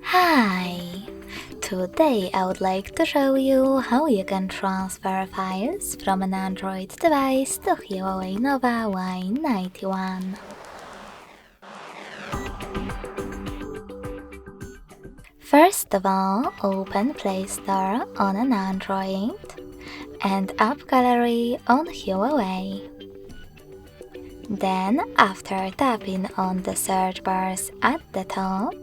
Hi! Today I would like to show you how you can transfer files from an Android device to HUAWEI Nova Y91. First of all, open Play Store on an Android and App Gallery on HUAWEI. Then, after tapping on the search bars at the top,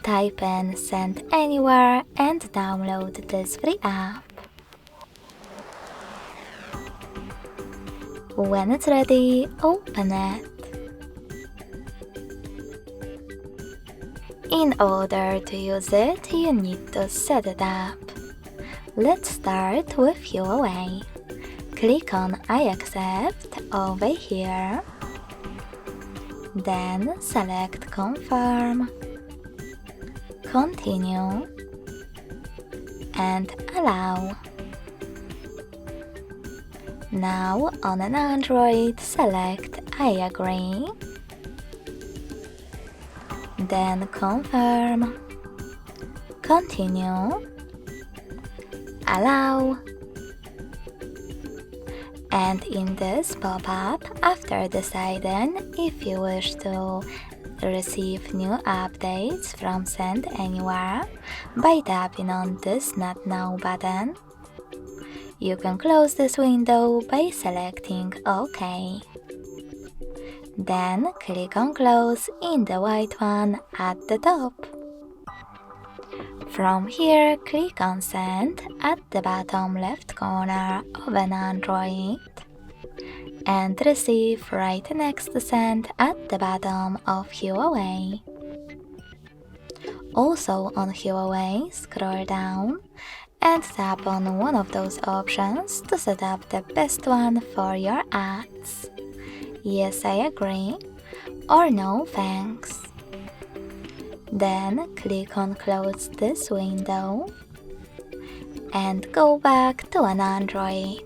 type in Send Anywhere and download this free app. When it's ready, open it. In order to use it, you need to set it up. Let's start with HUAWEI. Click on I accept over here. Then select Confirm, Continue, and Allow. Now on an Android, select I agree. Then Confirm, Continue, Allow. And in this pop-up, after deciding if you wish to receive new updates from Send Anywhere by tapping on this Not Now button, you can close this window by selecting OK. Then click on Close in the white one at the top. From here, click on Send at the bottom left corner of an Android and Receive right next to Send at the bottom of HUAWEI. Also on HUAWEI, scroll down and tap on one of those options to set up the best one for your ads. Yes, I agree, or no thanks. Then click on Close this window and go back to an Android.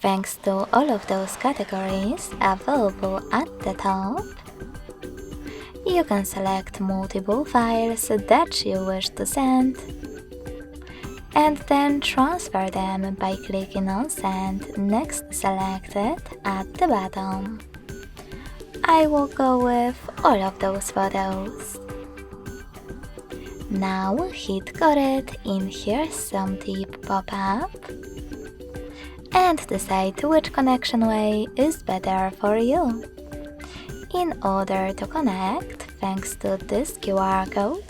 Thanks to all of those categories available at the top, you can select multiple files that you wish to send and then transfer them by clicking on Send next selected at the bottom. I will go with all of those photos. Now hit Got it in Here's Some Tip pop-up and decide which connection way is better for you. In order to connect, thanks to this QR code,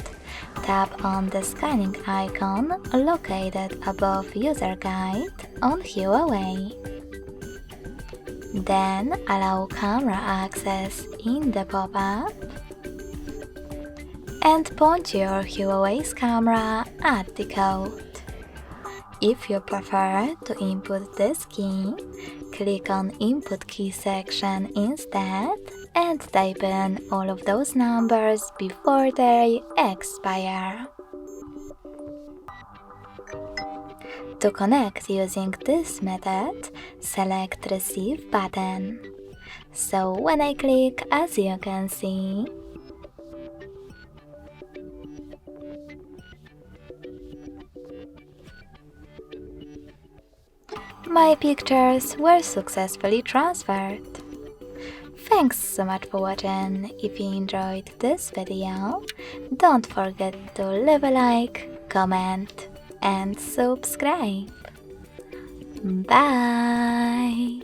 tap on the scanning icon located above User Guide on HUAWEI. Then allow camera access in the pop-up and point your HUAWEI's camera at the code. If you prefer to input this key, click on Input Key section instead and type in all of those numbers before they expire. To connect using this method, select Receive button. So when I click, as you can see, my pictures were successfully transferred. Thanks so much for watching. If you enjoyed this video, don't forget to leave a like, comment, and subscribe. Bye!